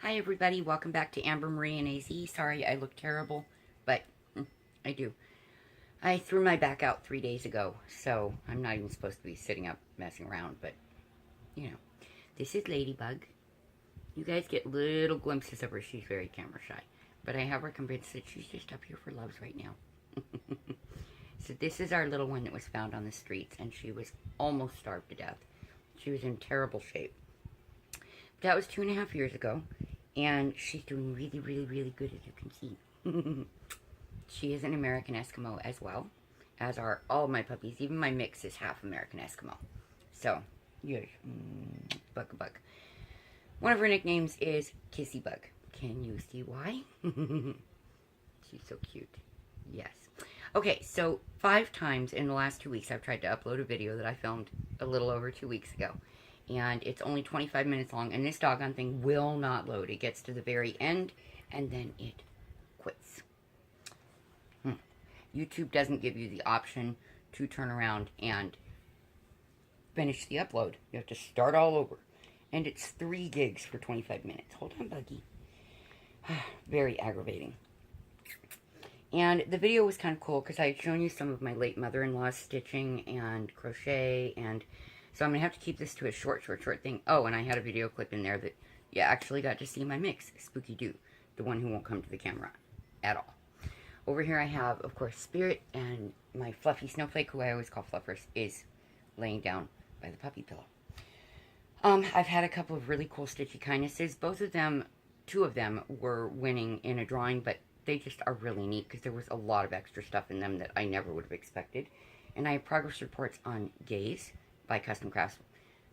Hi everybody, welcome back to Amber Marie and AZ. Sorry I look terrible, but I do. I threw my back out 3 days ago, so I'm not even supposed to be sitting up messing around, but, you know. This is Ladybug. You guys get little glimpses of her. She's very camera shy, but I have her convinced that she's just up here for loves right now. So this is our little one that was found on the streets, and she was almost starved to death. She was in terrible shape. That was 2.5 years ago, and she's doing really, really, really good, as you can see. She is an American Eskimo as well, as are all my puppies. Even my mix is half American Eskimo. So, yes, bug. One of her nicknames is Kissy Bug. Can you see why? She's so cute. Yes. Okay, so 5 times in the last 2 weeks I've tried to upload a video that I filmed a little over 2 weeks ago. And it's only 25 minutes long, and this doggone thing will not load. It gets to the very end, and then it quits. YouTube doesn't give you the option to turn around and finish the upload. You have to start all over. And it's 3 gigs for 25 minutes. Hold on, Buggy. Very aggravating. And the video was kind of cool, because I had shown you some of my late mother-in-law's stitching and crochet, and so I'm going to have to keep this to a short thing. Oh, and I had a video clip in there that you actually got to see my mix, Spooky Doo, the one who won't come to the camera at all. Over here I have, of course, Spirit, and my fluffy snowflake, who I always call Fluffers, is laying down by the puppy pillow. I've had a couple of really cool Stitchy kindnesses. Both of them, 2 of them, were winning in a drawing, but they just are really neat, because there was a lot of extra stuff in them that I never would have expected. And I have progress reports on Gaze by Custom Crafts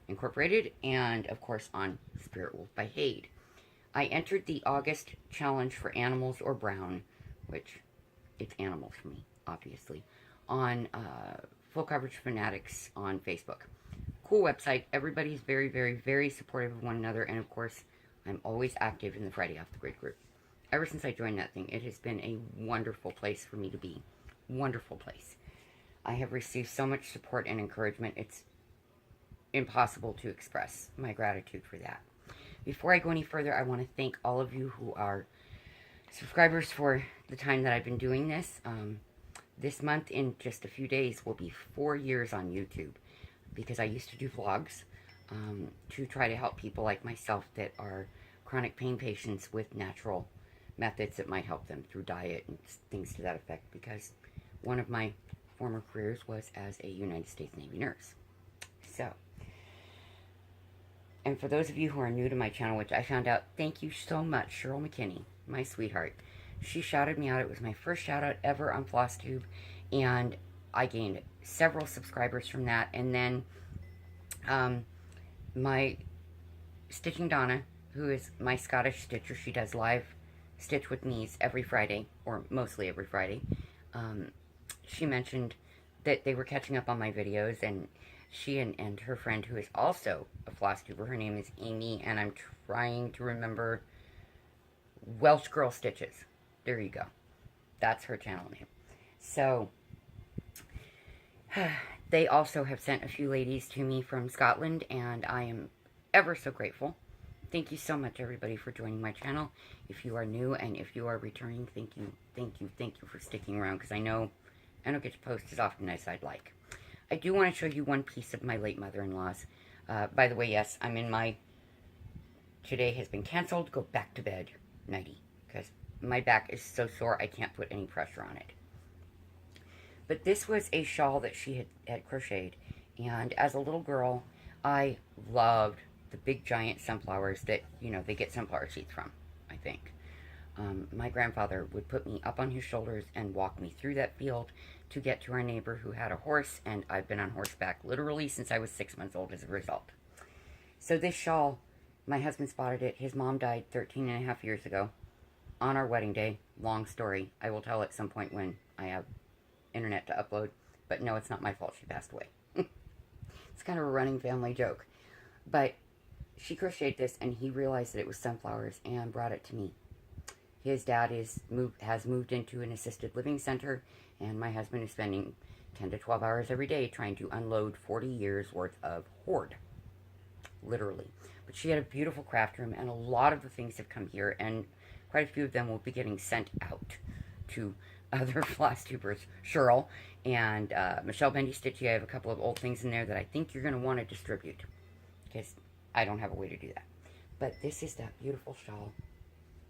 Incorporated, and of course on Spirit Wolf by Hade. I entered the August challenge for Animals or Brown, which it's animals for me, obviously, on Full Coverage Fanatics on Facebook. Cool website. Everybody's very, very, very supportive of one another, and of course, I'm always active in the Friday Off the Grid group. Ever since I joined that thing, it has been a wonderful place for me to be. Wonderful place. I have received so much support and encouragement. It's impossible to express my gratitude for that. Before I go any further, I want to thank all of you who are subscribers for the time that I've been doing this. This month, in just a few days, will be 4 years on YouTube, because I used to do vlogs to try to help people like myself that are chronic pain patients with natural methods that might help them through diet and things to that effect, because one of my former careers was as a United States Navy nurse. So, and for those of you who are new to my channel, which I found out, thank you so much, Cheryl McKinney, my sweetheart. She shouted me out. It was my first shout out ever on Flosstube, and I gained several subscribers from that. And then my Stitching Donna, who is my Scottish stitcher, she does live stitch with me's every Friday, or mostly every Friday. She mentioned that they were catching up on my videos, and she and her friend, who is also a Flosstuber, her name is Amy, and I'm trying to remember, Welsh Girl Stitches. There you go. That's her channel name. So, they also have sent a few ladies to me from Scotland, and I am ever so grateful. Thank you so much, everybody, for joining my channel. If you are new, and if you are returning, thank you for sticking around, because I know I don't get to post as often as I'd like. I do want to show you one piece of my late mother-in-law's. By the way, yes, I'm in my... Today has been canceled. Go back to bed. Nighty. Because my back is so sore, I can't put any pressure on it. But this was a shawl that she had crocheted. And as a little girl, I loved the big giant sunflowers that, you know, they get sunflower seeds from, I think. My grandfather would put me up on his shoulders and walk me through that field to get to our neighbor who had a horse, and I've been on horseback literally since I was 6 months old as a result. So this shawl, my husband spotted it. His mom died 13.5 years ago on our wedding day. Long story. I will tell at some point when I have internet to upload, but no, it's not my fault she passed away. It's kind of a running family joke. But she crocheted this, and he realized that it was sunflowers and brought it to me. His dad has moved into an assisted living center, and my husband is spending 10 to 12 hours every day trying to unload 40 years worth of hoard. literally. But she had a beautiful craft room, and a lot of the things have come here, and quite a few of them will be getting sent out to other Flosstubers. Cheryl and Michelle Bendy Stitchy, I have a couple of old things in there that I think you're going to want to distribute, because I don't have a way to do that. But this is that beautiful shawl.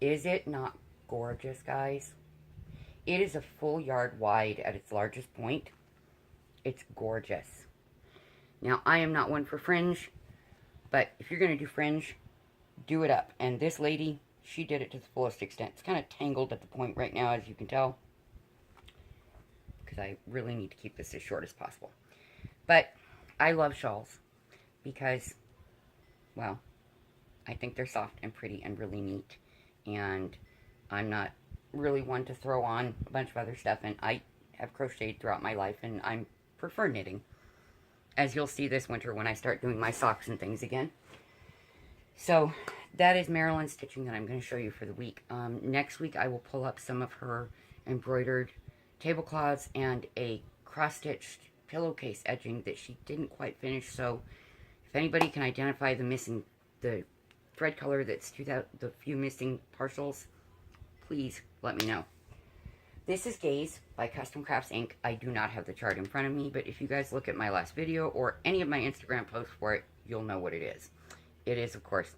Is it not gorgeous, guys? It is a full yard wide at its largest point. It's gorgeous. Now, I am not one for fringe, but if you're going to do fringe, do it up. And this lady, she did it to the fullest extent. It's kind of tangled at the point right now, as you can tell, because I really need to keep this as short as possible. But I love shawls because, well, I think they're soft and pretty and really neat. And I'm not really one to throw on a bunch of other stuff. And I have crocheted throughout my life, and I prefer knitting, as you'll see this winter when I start doing my socks and things again. So that is Marilyn's stitching that I'm going to show you for the week. Next week I will pull up some of her embroidered tablecloths and a cross-stitched pillowcase edging that she didn't quite finish. So if anybody can identify the thread color that's the few missing partials, please let me know. This is Gaze by Custom Crafts Inc. I do not have the chart in front of me, but if you guys look at my last video or any of my Instagram posts for it, you'll know what it is. It is, of course,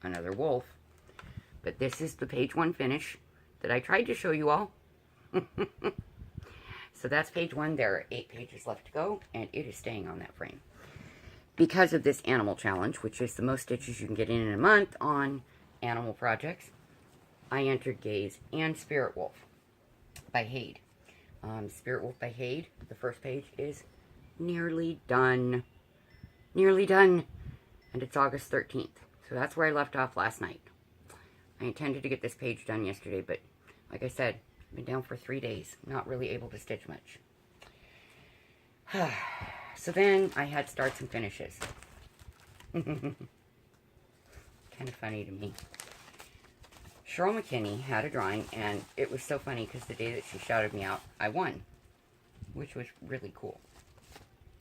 another wolf. But this is the page 1 finish that I tried to show you all. So that's page 1. There are 8 pages left to go, and it is staying on that frame. Because of this animal challenge, which is the most stitches you can get in a month on animal projects, I entered Gaze and Spirit Wolf by Hade. Spirit Wolf by Hade, the first page is nearly done. Nearly done. And it's August 13th. So that's where I left off last night. I intended to get this page done yesterday, but like I said, I've been down for 3 days. Not really able to stitch much. So then I had starts and finishes. Kind of funny to me. Cheryl McKinney had a drawing, and it was so funny because the day that she shouted me out, I won, which was really cool.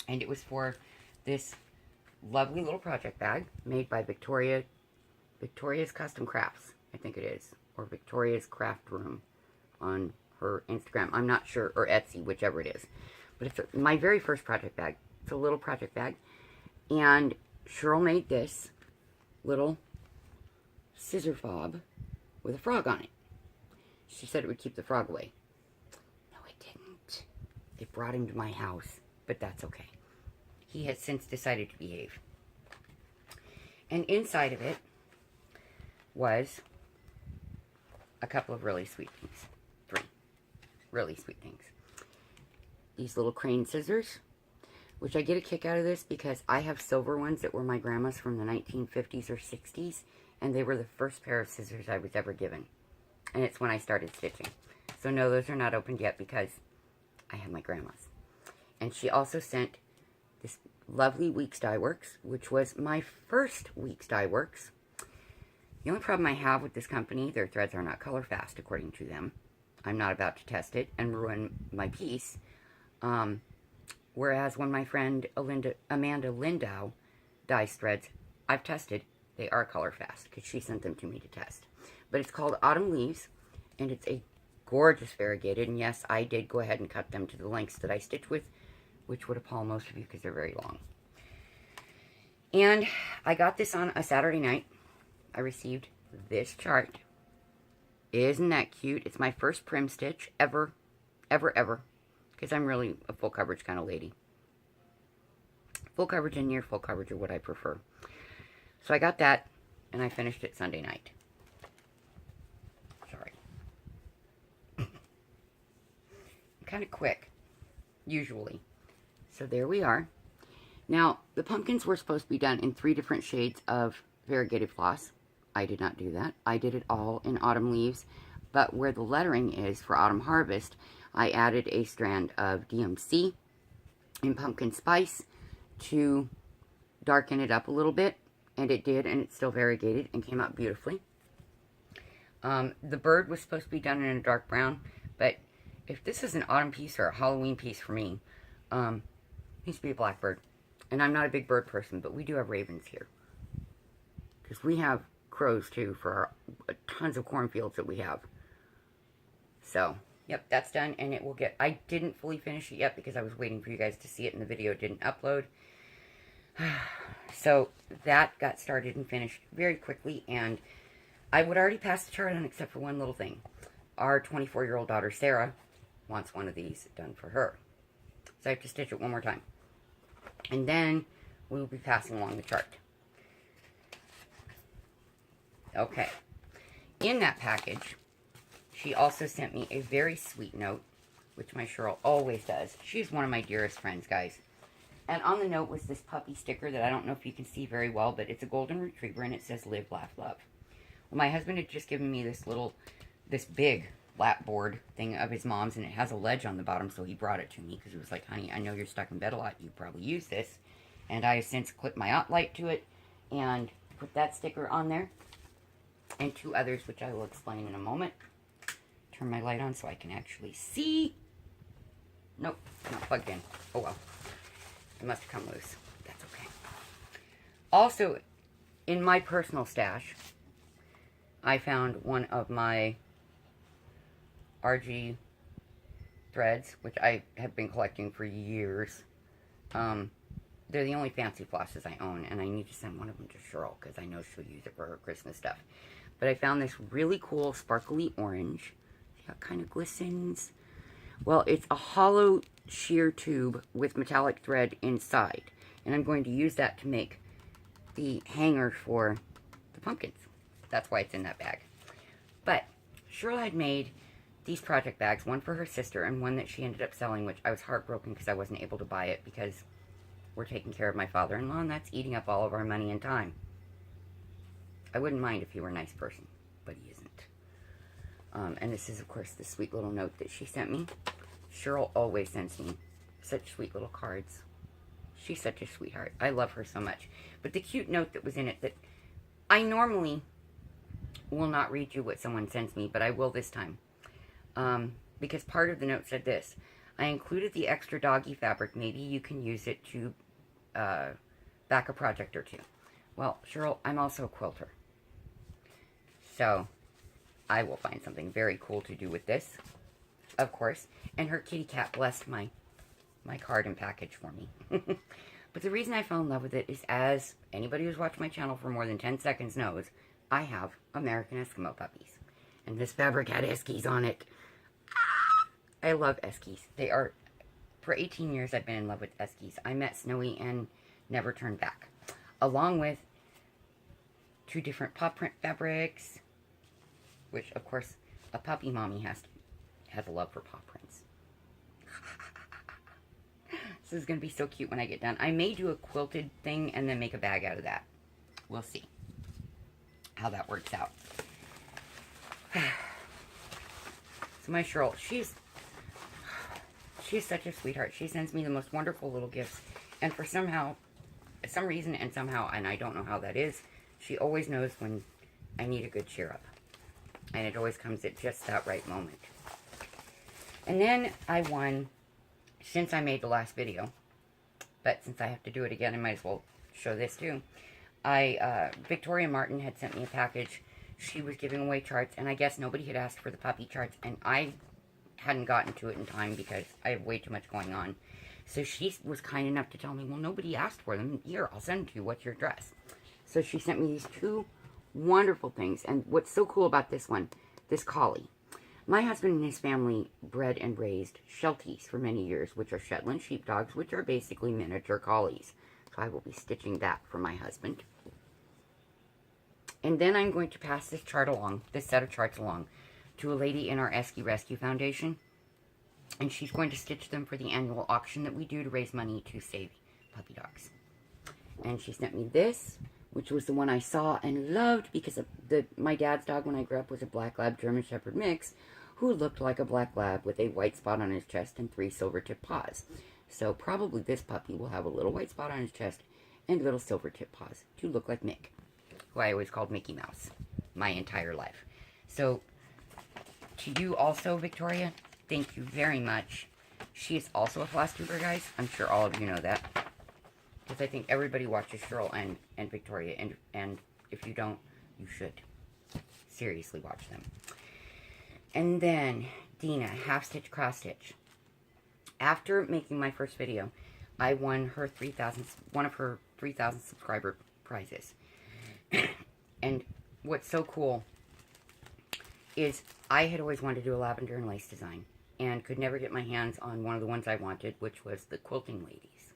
And it was for this lovely little project bag made by Victoria's Custom Crafts, I think it is, or Victoria's Craft Room on her Instagram. I'm not sure, or Etsy, whichever it is. But it's my very first project bag. It's a little project bag, and Cheryl made this little scissor fob with a frog on it. She said it would keep the frog away. No, it didn't. It brought him to my house, but that's okay. He has since decided to behave. And inside of it was a couple of really sweet things. 3 really sweet things. These little crane scissors, which I get a kick out of this because I have silver ones that were my grandma's from the 1950s or 60s. And they were the first pair of scissors I was ever given. And it's when I started stitching. So no, those are not opened yet because I have my grandma's. And she also sent this lovely Weeks Dye Works, which was my first Weeks Dye Works. The only problem I have with this company, their threads are not color fast, according to them. I'm not about to test it and ruin my piece. Whereas when my friend Amanda Lindau dyes threads, I've tested. They are color fast because she sent them to me to test. But it's called Autumn Leaves, and it's a gorgeous variegated. And yes, I did go ahead and cut them to the lengths that I stitch with, which would appall most of you because they're very long. And I got this on a Saturday night. I received this chart. Isn't that cute? It's my first prim stitch ever, because I'm really a full coverage kind of lady. Full coverage and near full coverage are what I prefer. So I got that, and I finished it Sunday night. Sorry. I'm kind of quick, usually. So there we are. Now, the pumpkins were supposed to be done in 3 different shades of variegated floss. I did not do that. I did it all in Autumn Leaves, but where the lettering is for Autumn Harvest, I added a strand of DMC in Pumpkin Spice to darken it up a little bit. And it did, and it's still variegated and came out beautifully. The bird was supposed to be done in a dark brown, but if this is an autumn piece or a Halloween piece for me, it needs to be a blackbird. And I'm not a big bird person, but we do have ravens here. Because we have crows, too, for our tons of cornfields that we have. So, yep, that's done, and it will get... I didn't fully finish it yet because I was waiting for you guys to see it, and the video didn't upload. So, that got started and finished very quickly, and I would already pass the chart on except for one little thing. Our 24-year-old daughter, Sarah, wants one of these done for her. So I have to stitch it one more time. And then we will be passing along the chart. Okay. In that package, she also sent me a very sweet note, which my Cheryl always does. She's one of my dearest friends, guys. And on the note was this puppy sticker that I don't know if you can see very well, but it's a golden retriever, and it says, "Live, Laugh, Love." Well, my husband had just given me this big lap board thing of his mom's, and it has a ledge on the bottom, so he brought it to me, because he was like, "Honey, I know you're stuck in bed a lot. You probably use this." And I have since clipped my light to it, and put that sticker on there, and 2 others, which I will explain in a moment. Turn my light on so I can actually see. Nope, not plugged in. Oh well. It must have come loose. That's okay. Also, in my personal stash, I found one of my RG threads, which I have been collecting for years. They're the only fancy flosses I own, and I need to send one of them to Cheryl, because I know she'll use it for her Christmas stuff. But I found this really cool sparkly orange. See how it kind of glistens? Well, it's a hollow sheer tube with metallic thread inside. And I'm going to use that to make the hanger for the pumpkins. That's why it's in that bag. But Cheryl had made these project bags, one for her sister and one that she ended up selling, which I was heartbroken because I wasn't able to buy it because we're taking care of my father-in-law, and that's eating up all of our money and time. I wouldn't mind if he were a nice person, but he isn't. And this is, of course, the sweet little note that she sent me. Cheryl always sends me such sweet little cards. She's such a sweetheart. I love her so much. But the cute note that was in it, that I normally will not read you what someone sends me, but I will this time. Because part of the note said this: "I included the extra doggy fabric. Maybe you can use it to back a project or two." Well, Cheryl, I'm also a quilter. So I will find something very cool to do with this, of course. And her kitty cat blessed my card and package for me. But the reason I fell in love with it is, as anybody who's watched my channel for more than 10 seconds knows, I have American Eskimo puppies. And this fabric had Eskies on it. I love Eskies. They are, for 18 years I've been in love with Eskies. I met Snowy and never turned back. Along with 2 different paw print fabrics, which, of course, a puppy mommy has a love for paw prints. This is going to be so cute when I get done. I may do a quilted thing and then make a bag out of that. We'll see how that works out. So my Cheryl, she's such a sweetheart. She sends me the most wonderful little gifts. And for some reason, and I don't know how that is, she always knows when I need a good cheer up. And it always comes at just that right moment. And then I won, since I made the last video, but since I have to do it again, I might as well show this too. Victoria Martin had sent me a package. She was giving away charts, and I guess nobody had asked for the puppy charts, and I hadn't gotten to it in time because I have way too much going on. So she was kind enough to tell me, well, nobody asked for them. Here, I'll send them to you. What's your address? So she sent me these 2 wonderful things. And what's so cool about this one, this collie. My husband and his family bred and raised Shelties for many years, which are Shetland sheepdogs, which are basically miniature collies. So I will be stitching that for my husband. And then I'm going to pass this chart along, this set of charts along, to a lady in our Esky Rescue Foundation. And she's going to stitch them for the annual auction that we do to raise money to save puppy dogs. And she sent me this, which was the one I saw and loved because my dad's dog when I grew up was a Black Lab German Shepherd mix who looked like a black lab with a white spot on his chest and 3 silver-tipped paws. So probably this puppy will have a little white spot on his chest and little silver-tipped paws to look like Mick, who I always called Mickey Mouse my entire life. So to you also, Victoria, thank you very much. She is also a Flosstuber, guys. I'm sure all of you know that, because I think everybody watches Cheryl and Victoria and If you don't, you should. Seriously, watch them. And then, Dina, half stitch, cross stitch. After making my first video, I won her one of her 3,000 subscriber prizes. And what's so cool is I had always wanted to do a lavender and lace design and could never get my hands on one of the ones I wanted, which was the quilting ladies.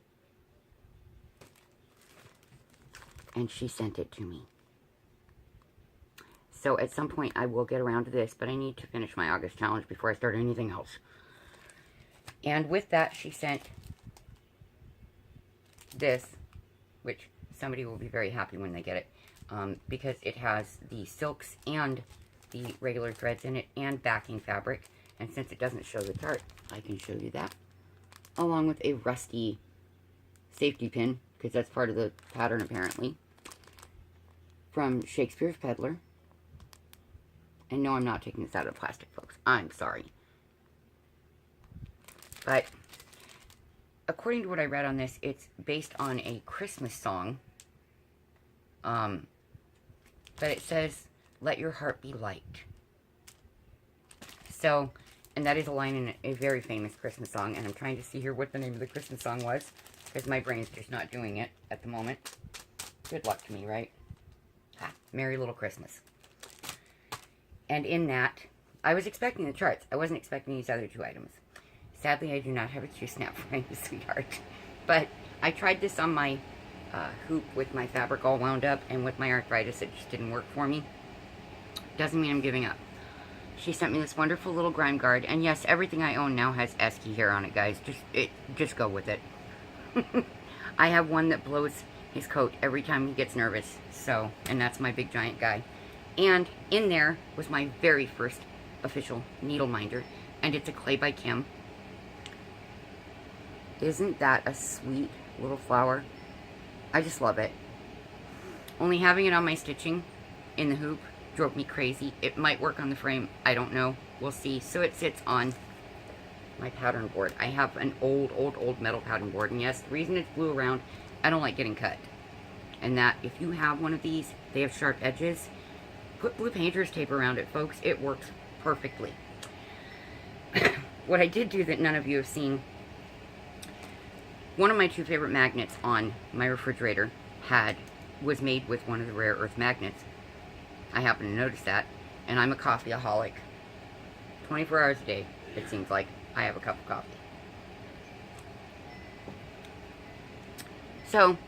And she sent it to me. So at some point I will get around to this, but I need to finish my August challenge before I start anything else. And with that, she sent this, which somebody will be very happy when they get it, because it has the silks and the regular threads in it and backing fabric. And since it doesn't show the chart, I can show you that, along with a rusty safety pin, because that's part of the pattern apparently, from Shakespeare's Peddler. And no, I'm not taking this out of plastic, folks. I'm sorry. But according to what I read on this, it's based on a Christmas song. But it says, "Let your heart be light." So, and that is a line in a very famous Christmas song. And I'm trying to see here what the name of the Christmas song was, because my brain's just not doing it at the moment. Good luck to me, right? Ha, Merry Little Christmas. And in that, I was expecting the charts. I wasn't expecting these other two items. Sadly, I do not have a Q-snap frame, sweetheart. But I tried this on my hoop with my fabric all wound up, and with my arthritis, it just didn't work for me. Doesn't mean I'm giving up. She sent me this wonderful little grime guard, and yes, everything I own now has Esky hair on it, guys. Just go with it. I have one that blows his coat every time he gets nervous, so, and that's my big giant guy. And in there was my very first official needle minder, and it's a clay by Kim. Isn't that a sweet little flower? I just love it. Only having it on my stitching in the hoop drove me crazy. It might work on the frame, I don't know. We'll see. So it sits on my pattern board. I have an old metal pattern board, and yes, the reason it's blue around, I don't like getting cut. And that if you have one of these, they have sharp edges. Put blue painter's tape around it, folks. It works perfectly. What I did do that none of you have seen, one of my two favorite magnets on my refrigerator was made with one of the rare earth magnets. I happen to notice that, and I'm a coffeeaholic. 24 hours a day, it seems like, I have a cup of coffee. So,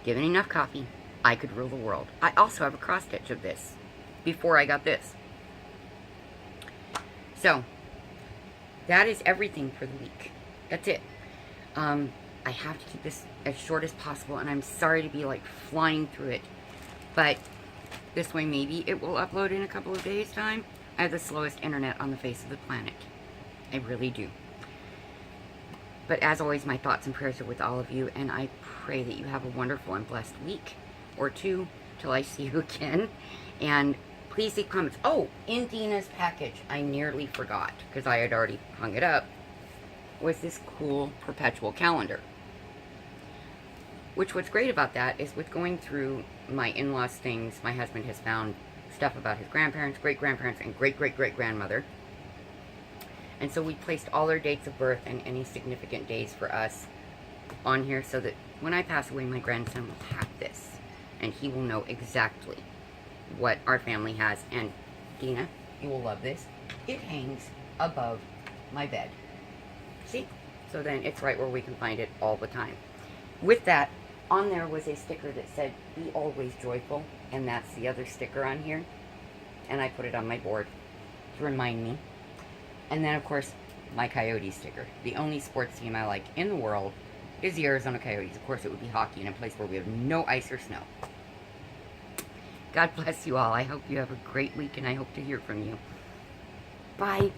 given enough coffee, I could rule the world. I also have a cross stitch of this before I got this. So, that is everything for the week. That's it. I have to keep this as short as possible, and I'm sorry to be like flying through it, but this way maybe it will upload in a couple of days' time. I have the slowest internet on the face of the planet. I really do. But as always, my thoughts and prayers are with all of you, and I pray that you have a wonderful and blessed week or two till I see you again. And please leave comments. Oh, in Dina's package, I nearly forgot, because I had already hung it up, was this cool perpetual calendar. Which, what's great about that is with going through my in-laws things, my husband has found stuff about his grandparents, great-grandparents, and great-great-great-grandmother. And so we placed all their dates of birth and any significant days for us on here so that when I pass away, my grandson will have this. And he will know exactly what our family has. And Dina, you will love this. It hangs above my bed. See? So then it's right where we can find it all the time. With that, on there was a sticker that said, "Be always joyful." And that's the other sticker on here. And I put it on my board to remind me. And then, of course, my Coyotes sticker. The only sports team I like in the world is the Arizona Coyotes. Of course, it would be hockey in a place where we have no ice or snow. God bless you all. I hope you have a great week, and I hope to hear from you. Bye.